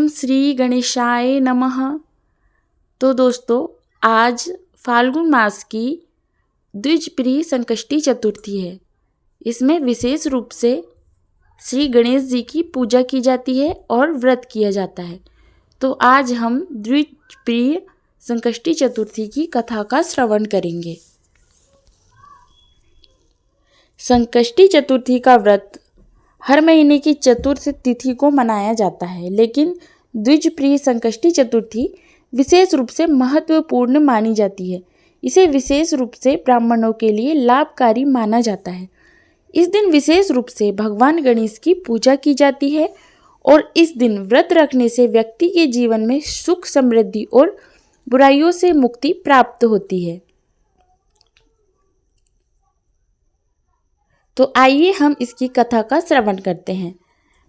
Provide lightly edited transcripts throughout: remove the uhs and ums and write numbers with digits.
ओम श्री गणेशाय नमः। तो दोस्तों, आज फाल्गुन मास की द्विजप्रिय संकष्टी चतुर्थी है। इसमें विशेष रूप से श्री गणेश जी की पूजा की जाती है और व्रत किया जाता है। तो आज हम द्विजप्रिय संकष्टी चतुर्थी की कथा का श्रवण करेंगे। संकष्टी चतुर्थी का व्रत हर महीने की चतुर्थ तिथि को मनाया जाता है, लेकिन द्विजप्रिय संकष्टी चतुर्थी विशेष रूप से महत्वपूर्ण मानी जाती है। इसे विशेष रूप से ब्राह्मणों के लिए लाभकारी माना जाता है। इस दिन विशेष रूप से भगवान गणेश की पूजा की जाती है और इस दिन व्रत रखने से व्यक्ति के जीवन में सुख, समृद्धि और बुराइयों से मुक्ति प्राप्त होती है। तो आइए हम इसकी कथा का श्रवण करते हैं।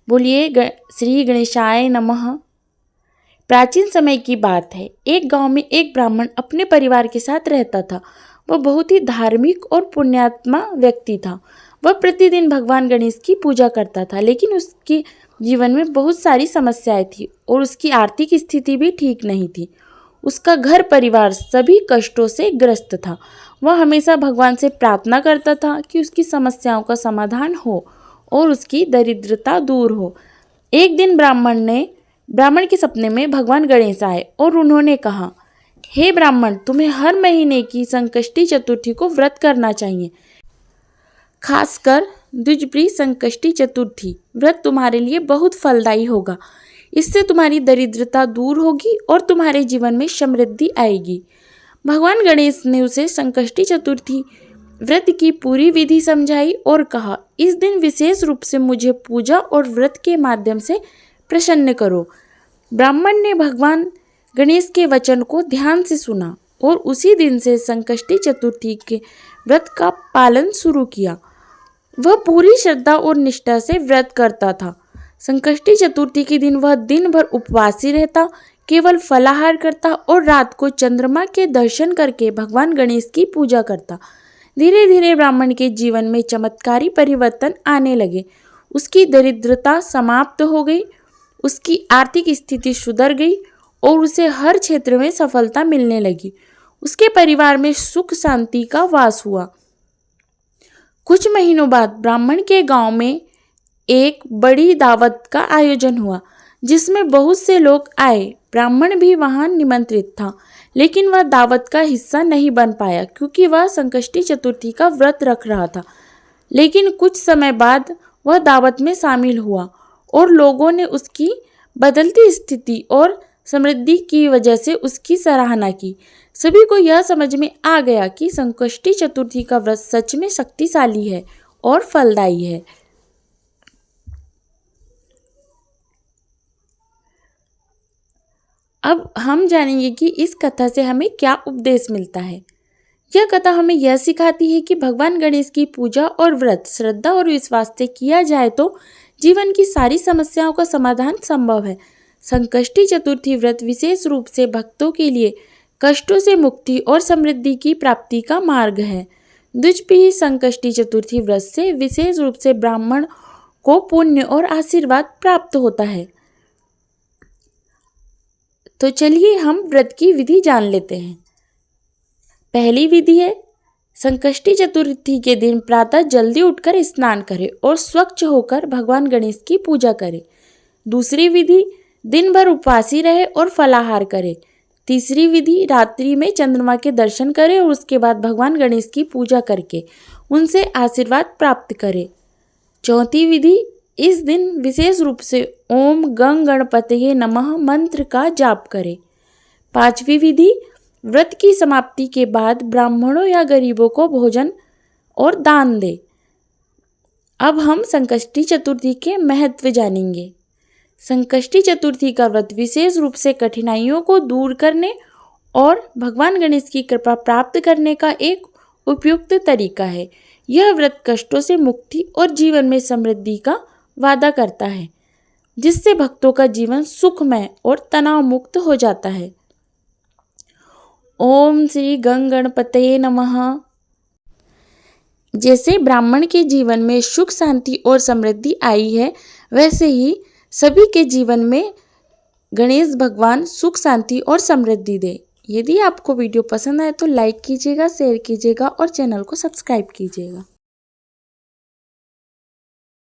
बोलिए श्री गणेशाय नमः। प्राचीन समय की बात है। एक गांव में एक ब्राह्मण अपने परिवार के साथ रहता था। वह बहुत ही धार्मिक और पुण्यात्मा व्यक्ति था। वह प्रतिदिन भगवान गणेश की पूजा करता था, लेकिन उसके जीवन में बहुत सारी समस्याएं थी और उसकी आर्थिक स्थिति भी ठीक नहीं थी। उसका घर परिवार सभी कष्टों से ग्रस्त था। वह हमेशा भगवान से प्रार्थना करता था कि उसकी समस्याओं का समाधान हो और उसकी दरिद्रता दूर हो। एक दिन ब्राह्मण के सपने में भगवान गणेश आए और उन्होंने कहा, हे ब्राह्मण, तुम्हें हर महीने की संकष्टी चतुर्थी को व्रत करना चाहिए। खासकर द्विजप्रिय संकष्टी चतुर्थी व्रत तुम्हारे लिए बहुत फलदायी होगा। इससे तुम्हारी दरिद्रता दूर होगी और तुम्हारे जीवन में समृद्धि आएगी। भगवान गणेश ने उसे संकष्टी चतुर्थी व्रत की पूरी विधि समझाई और कहा, इस दिन विशेष रूप से मुझे पूजा और व्रत के माध्यम से प्रसन्न करो। ब्राह्मण ने भगवान गणेश के वचन को ध्यान से सुना और उसी दिन से संकष्टी चतुर्थी के व्रत का पालन शुरू किया। वह पूरी श्रद्धा और निष्ठा से व्रत करता था। संकष्टी चतुर्थी के दिन वह दिन भर उपवासी रहता, केवल फलाहार करता और रात को चंद्रमा के दर्शन करके भगवान गणेश की पूजा करता। धीरे धीरे ब्राह्मण के जीवन में चमत्कारी परिवर्तन आने लगे। उसकी दरिद्रता समाप्त हो गई, उसकी आर्थिक स्थिति सुधर गई और उसे हर क्षेत्र में सफलता मिलने लगी। उसके परिवार में सुख शांति का वास हुआ। कुछ महीनों बाद ब्राह्मण के गांव में एक बड़ी दावत का आयोजन हुआ, जिसमें बहुत से लोग आए। ब्राह्मण भी वहां निमंत्रित था, लेकिन वह दावत का हिस्सा नहीं बन पाया क्योंकि वह संकष्टी चतुर्थी का व्रत रख रहा था। लेकिन कुछ समय बाद वह दावत में शामिल हुआ और लोगों ने उसकी बदलती स्थिति और समृद्धि की वजह से उसकी सराहना की। सभी को यह समझ में आ गया कि संकष्टी चतुर्थी का व्रत सच में शक्तिशाली है और फलदायी है। अब हम जानेंगे कि इस कथा से हमें क्या उपदेश मिलता है। यह कथा हमें यह सिखाती है कि भगवान गणेश की पूजा और व्रत श्रद्धा और विश्वास से किया जाए तो जीवन की सारी समस्याओं का समाधान संभव है। संकष्टी चतुर्थी व्रत विशेष रूप से भक्तों के लिए कष्टों से मुक्ति और समृद्धि की प्राप्ति का मार्ग है। द्विजप्रिय संकष्टी चतुर्थी व्रत से विशेष रूप से ब्राह्मण को पुण्य और आशीर्वाद प्राप्त होता है। तो चलिए हम व्रत की विधि जान लेते हैं। पहली विधि है, संकष्टी चतुर्थी के दिन प्रातः जल्दी उठकर स्नान करें और स्वच्छ होकर भगवान गणेश की पूजा करें। दूसरी विधि, दिन भर उपवासी रहे और फलाहार करें। तीसरी विधि, रात्रि में चंद्रमा के दर्शन करें और उसके बाद भगवान गणेश की पूजा करके उनसे आशीर्वाद प्राप्त करें। चौथी विधि, इस दिन विशेष रूप से ओम गंग गणपतये नमः मंत्र का जाप करें। पांचवी विधि, व्रत की समाप्ति के बाद ब्राह्मणों या गरीबों को भोजन और दान दें। अब हम संकष्टी चतुर्थी के महत्व जानेंगे। संकष्टी चतुर्थी का व्रत विशेष रूप से कठिनाइयों को दूर करने और भगवान गणेश की कृपा प्राप्त करने का एक उपयुक्त तरीका है। यह व्रत कष्टों से मुक्ति और जीवन में समृद्धि का वादा करता है, जिससे भक्तों का जीवन सुखमय और तनाव मुक्त हो जाता है। ओम श्री गंग गणपतये नमः। जैसे ब्राह्मण के जीवन में सुख शांति और समृद्धि आई है, वैसे ही सभी के जीवन में गणेश भगवान सुख शांति और समृद्धि दे। यदि आपको वीडियो पसंद आए तो लाइक कीजिएगा, शेयर कीजिएगा और चैनल को सब्सक्राइब कीजिएगा।